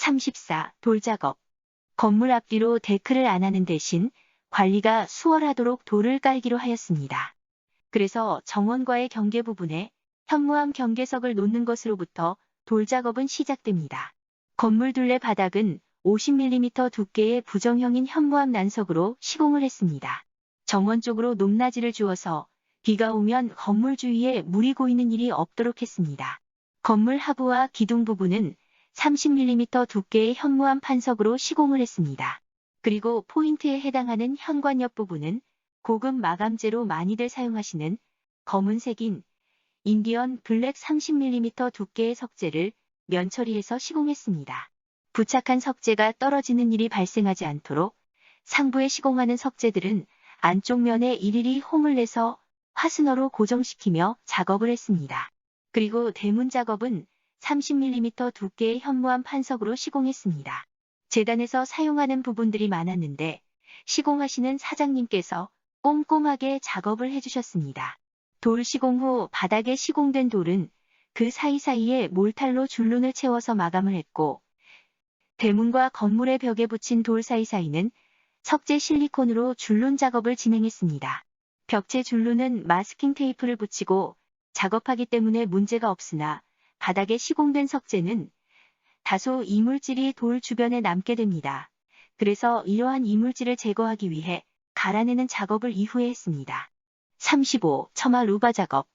34. 돌작업. 건물 앞뒤로 데크를 안 하는 대신 관리가 수월하도록 돌을 깔기로 하였습니다. 그래서 정원과의 경계 부분에 현무암 경계석을 놓는 것으로부터 돌작업은 시작됩니다. 건물 둘레 바닥은 50mm 두께의 부정형인 현무암 난석으로 시공을 했습니다. 정원 쪽으로 높낮이를 주어서 비가 오면 건물 주위에 물이 고이는 일이 없도록 했습니다. 건물 하부와 기둥 부분은 30mm 두께의 현무암 판석으로 시공을 했습니다. 그리고 포인트에 해당하는 현관 옆 부분은 고급 마감재로 많이들 사용하시는 검은색인 인디언 블랙 30mm 두께의 석재를 면 처리해서 시공했습니다. 부착한 석재가 떨어지는 일이 발생하지 않도록 상부에 시공하는 석재들은 안쪽 면에 일일이 홈을 내서 화스너로 고정시키며 작업을 했습니다. 그리고 대문 작업은 30mm 두께의 현무암 판석으로 시공했습니다. 재단에서 사용하는 부분들이 많았는데 시공하시는 사장님께서 꼼꼼하게 작업을 해주셨습니다. 돌 시공 후 바닥에 시공된 돌은 그 사이사이에 몰탈로 줄눈을 채워서 마감을 했고 대문과 건물의 벽에 붙인 돌 사이사이는 석재 실리콘으로 줄눈 작업을 진행했습니다. 벽체 줄눈은 마스킹 테이프를 붙이고 작업하기 때문에 문제가 없으나 바닥에 시공된 석재는 다소 이물질이 돌 주변에 남게 됩니다. 그래서 이러한 이물질을 제거하기 위해 갈아내는 작업을 이후에 했습니다. 35. 처마 루바 작업.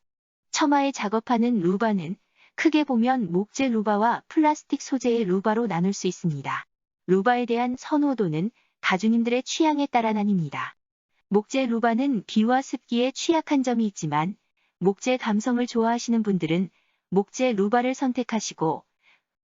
처마에 작업하는 루바는 크게 보면 목재 루바와 플라스틱 소재의 루바로 나눌 수 있습니다. 루바에 대한 선호도는 가주님들의 취향에 따라 나뉩니다. 목재 루바는 비와 습기에 취약한 점이 있지만 목재 감성을 좋아하시는 분들은 목재 루바를 선택하시고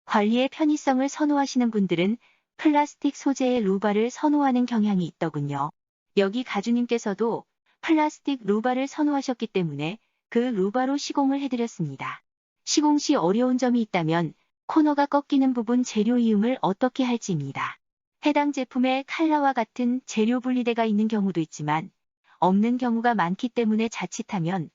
관리의 편의성을 선호하시는 분들은 플라스틱 소재의 루바를 선호하는 경향이 있더군요. 여기 가주님께서도 플라스틱 루바를 선호하셨기 때문에 그 루바로 시공을 해드렸습니다. 시공 시 어려운 점이 있다면 코너가 꺾이는 부분 재료 이음을 어떻게 할지입니다. 해당 제품에 칼라와 같은 재료 분리대가 있는 경우도 있지만 없는 경우가 많기 때문에 자칫하면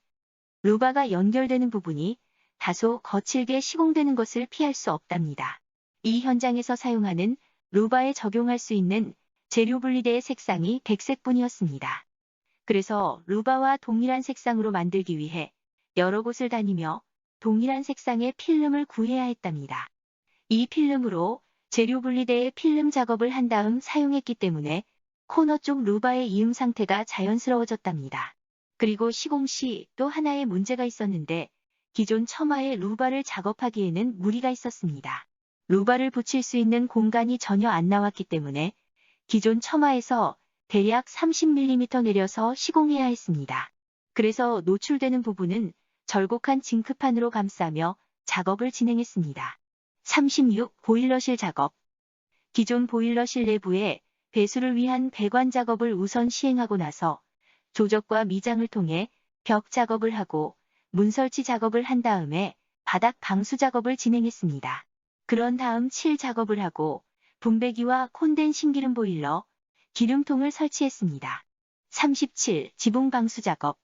루바가 연결되는 부분이 다소 거칠게 시공되는 것을 피할 수 없답니다. 이 현장에서 사용하는 루바에 적용할 수 있는 재료 분리대의 색상이 백색뿐이었습니다. 그래서 루바와 동일한 색상으로 만들기 위해 여러 곳을 다니며 동일한 색상의 필름을 구해야 했답니다. 이 필름으로 재료 분리대의 필름 작업을 한 다음 사용했기 때문에 코너 쪽 루바의 이음 상태가 자연스러워졌답니다. 그리고 시공 시 또 하나의 문제가 있었는데 기존 처마에 루바를 작업하기에는 무리가 있었습니다. 루바를 붙일 수 있는 공간이 전혀 안 나왔기 때문에 기존 처마에서 대략 30mm 내려서 시공해야 했습니다. 그래서 노출되는 부분은 절곡한 징크판으로 감싸며 작업을 진행했습니다. 36. 보일러실 작업. 기존 보일러실 내부에 배수를 위한 배관 작업을 우선 시행하고 나서 조적과 미장을 통해 벽 작업을 하고 문 설치 작업을 한 다음에 바닥 방수 작업을 진행했습니다. 그런 다음 칠 작업을 하고 분배기와 콘덴싱 기름 보일러, 기름통을 설치했습니다. 37. 지붕 방수 작업.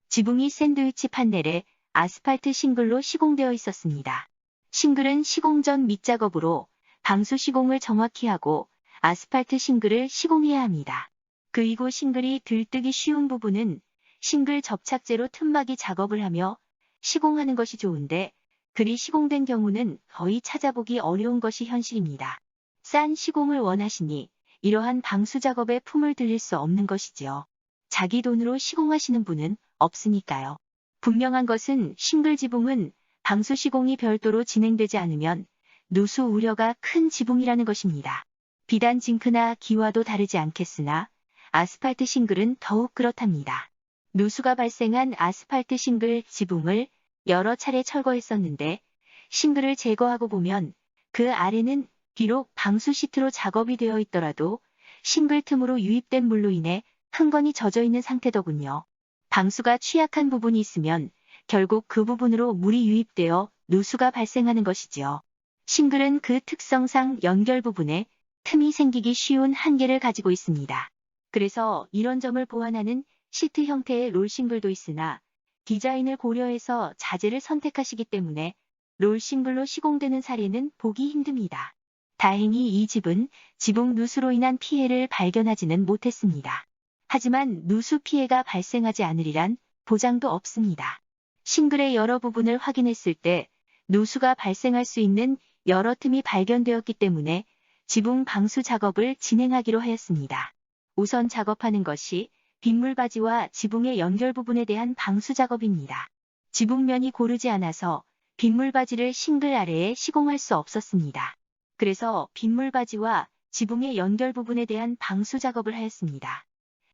지붕이 샌드위치 판넬에 아스팔트 싱글로 시공되어 있었습니다. 싱글은 시공 전 밑작업으로 방수 시공을 정확히 하고 아스팔트 싱글을 시공해야 합니다. 그리고 싱글이 들뜨기 쉬운 부분은 싱글 접착제로 틈막이 작업을 하며 시공하는 것이 좋은데 그리 시공된 경우는 거의 찾아보기 어려운 것이 현실입니다. 싼 시공을 원하시니 이러한 방수 작업에 품을 들일 수 없는 것이지요. 자기 돈으로 시공하시는 분은 없으니까요. 분명한 것은 싱글 지붕은 방수 시공이 별도로 진행되지 않으면 누수 우려가 큰 지붕이라는 것입니다. 비단 징크나 기와도 다르지 않겠으나 아스팔트 싱글은 더욱 그렇답니다. 누수가 발생한 아스팔트 싱글 지붕을 여러 차례 철거했었는데 싱글을 제거하고 보면 그 아래는 비록 방수 시트로 작업이 되어 있더라도 싱글 틈으로 유입된 물로 인해 흥건히 젖어 있는 상태더군요. 방수가 취약한 부분이 있으면 결국 그 부분으로 물이 유입되어 누수가 발생하는 것이지요. 싱글은 그 특성상 연결 부분에 틈이 생기기 쉬운 한계를 가지고 있습니다. 그래서 이런 점을 보완하는 시트 형태의 롤 싱글도 있으나 디자인을 고려해서 자재를 선택하시기 때문에 롤 싱글로 시공되는 사례는 보기 힘듭니다. 다행히 이 집은 지붕 누수로 인한 피해를 발견하지는 못했습니다. 하지만 누수 피해가 발생하지 않으리란 보장도 없습니다. 싱글의 여러 부분을 확인했을 때 누수가 발생할 수 있는 여러 틈이 발견되었기 때문에 지붕 방수 작업을 진행하기로 하였습니다. 우선 작업하는 것이 빗물바지와 지붕의 연결 부분에 대한 방수 작업입니다. 지붕면이 고르지 않아서 빗물바지를 싱글 아래에 시공할 수 없었습니다. 그래서 빗물바지와 지붕의 연결 부분에 대한 방수 작업을 하였습니다.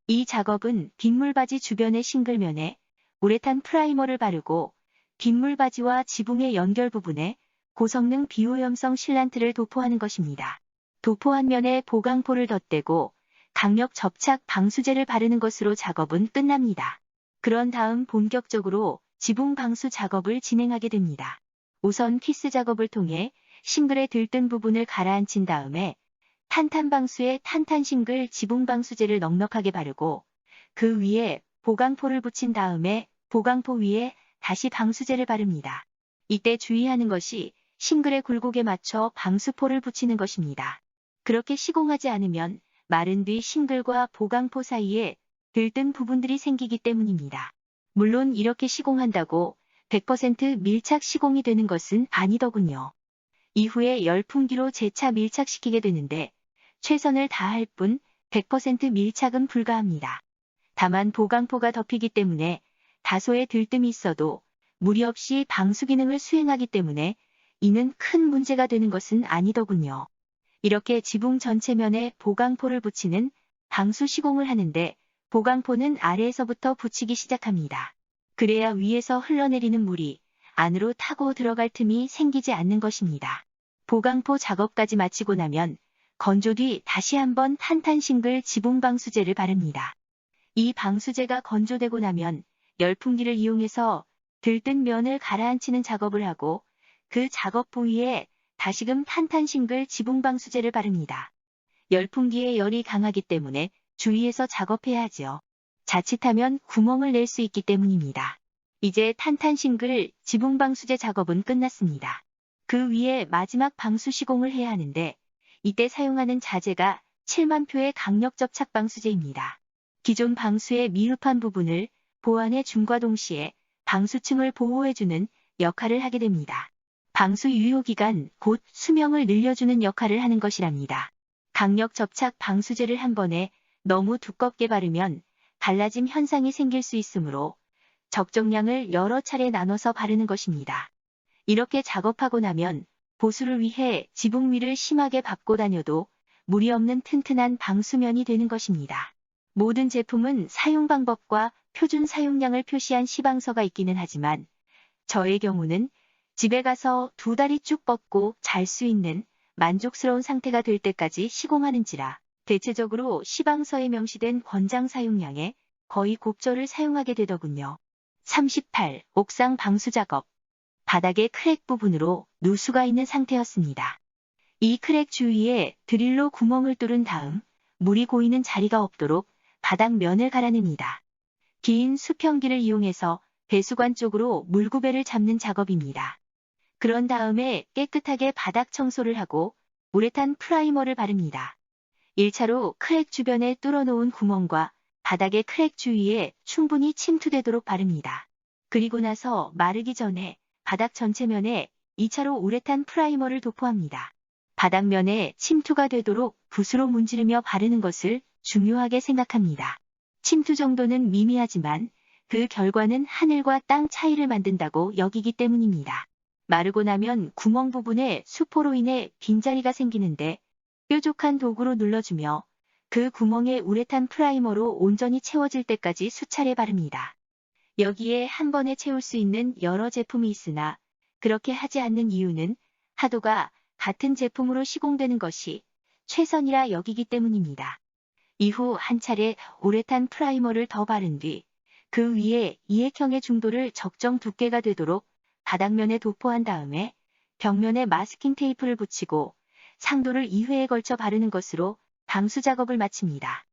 이 작업은 빗물바지 주변의 싱글면에 우레탄 프라이머를 바르고 빗물바지와 지붕의 연결 부분에 고성능 비오염성 실란트를 도포하는 것입니다. 도포한 면에 보강포를 덧대고 강력 접착 방수제를 바르는 것으로 작업은 끝납니다. 그런 다음 본격적으로 지붕 방수 작업을 진행하게 됩니다. 우선 피스 작업을 통해 싱글의 들뜬 부분을 가라앉힌 다음에 탄탄방수에 탄탄싱글 지붕방수제를 넉넉하게 바르고 그 위에 보강포를 붙인 다음에 보강포 위에 다시 방수제를 바릅니다. 이때 주의하는 것이 싱글의 굴곡에 맞춰 방수포를 붙이는 것입니다. 그렇게 시공하지 않으면 마른 뒤 싱글과 보강포 사이에 들뜬 부분들이 생기기 때문입니다. 물론 이렇게 시공한다고 100% 밀착 시공이 되는 것은 아니더군요. 이후에 열풍기로 재차 밀착시키게 되는데 최선을 다할 뿐 100% 밀착은 불가합니다. 다만 보강포가 덮이기 때문에 다소의 들뜸이 있어도 무리 없이 방수 기능을 수행하기 때문에 이는 큰 문제가 되는 것은 아니더군요. 이렇게 지붕 전체 면에 보강포를 붙이는 방수 시공을 하는데 보강포는 아래에서부터 붙이기 시작합니다. 그래야 위에서 흘러내리는 물이 안으로 타고 들어갈 틈이 생기지 않는 것입니다. 보강포 작업까지 마치고 나면 건조 뒤 다시 한번 탄탄싱글 지붕 방수제를 바릅니다. 이 방수제가 건조되고 나면 열풍기를 이용해서 들뜬 면을 가라앉히는 작업을 하고 그 작업 부위에 다시금 탄탄싱글 지붕 방수제를 바릅니다. 열풍기의 열이 강하기 때문에 주의해서 작업해야 하죠. 자칫하면 구멍을 낼 수 있기 때문입니다. 이제 탄탄싱글 지붕 방수제 작업은 끝났습니다. 그 위에 마지막 방수 시공을 해야 하는데 이때 사용하는 자재가 7만 표의 강력 접착 방수제입니다. 기존 방수의 미흡한 부분을 보완해 줌과 동시에 방수층을 보호해주는 역할을 하게 됩니다. 방수 유효기간 곧 수명을 늘려주는 역할을 하는 것이랍니다. 강력 접착 방수제를 한 번에 너무 두껍게 바르면 갈라짐 현상이 생길 수 있으므로 적정량을 여러 차례 나눠서 바르는 것입니다. 이렇게 작업하고 나면 보수를 위해 지붕 위를 심하게 밟고 다녀도 무리 없는 튼튼한 방수면이 되는 것입니다. 모든 제품은 사용 방법과 표준 사용량을 표시한 시방서가 있기는 하지만 저의 경우는 집에 가서 2다리 쭉 뻗고 잘 수 있는 만족스러운 상태가 될 때까지 시공하는지라 대체적으로 시방서에 명시된 권장 사용량에 거의 곱절을 사용하게 되더군요. 38. 옥상 방수 작업. 바닥의 크랙 부분으로 누수가 있는 상태였습니다. 이 크랙 주위에 드릴로 구멍을 뚫은 다음 물이 고이는 자리가 없도록 바닥 면을 갈아냅니다. 긴 수평기를 이용해서 배수관 쪽으로 물구배를 잡는 작업입니다. 그런 다음에 깨끗하게 바닥 청소를 하고 우레탄 프라이머를 바릅니다. 1차로 크랙 주변에 뚫어놓은 구멍과 바닥의 크랙 주위에 충분히 침투되도록 바릅니다. 그리고 나서 마르기 전에 바닥 전체 면에 2차로 우레탄 프라이머를 도포합니다. 바닥면에 침투가 되도록 붓으로 문지르며 바르는 것을 중요하게 생각합니다. 침투 정도는 미미하지만 그 결과는 하늘과 땅 차이를 만든다고 여기기 때문입니다. 마르고 나면 구멍 부분에 수포로 인해 빈자리가 생기는데 뾰족한 도구로 눌러주며 그 구멍에 우레탄 프라이머로 온전히 채워질 때까지 수차례 바릅니다. 여기에 한 번에 채울 수 있는 여러 제품이 있으나 그렇게 하지 않는 이유는 하도가 같은 제품으로 시공되는 것이 최선이라 여기기 때문입니다. 이후 한 차례 우레탄 프라이머를 더 바른 뒤 그 위에 이액형의 중도를 적정 두께가 되도록 바닥면에 도포한 다음에 벽면에 마스킹 테이프를 붙이고 상도를 2회에 걸쳐 바르는 것으로 방수 작업을 마칩니다.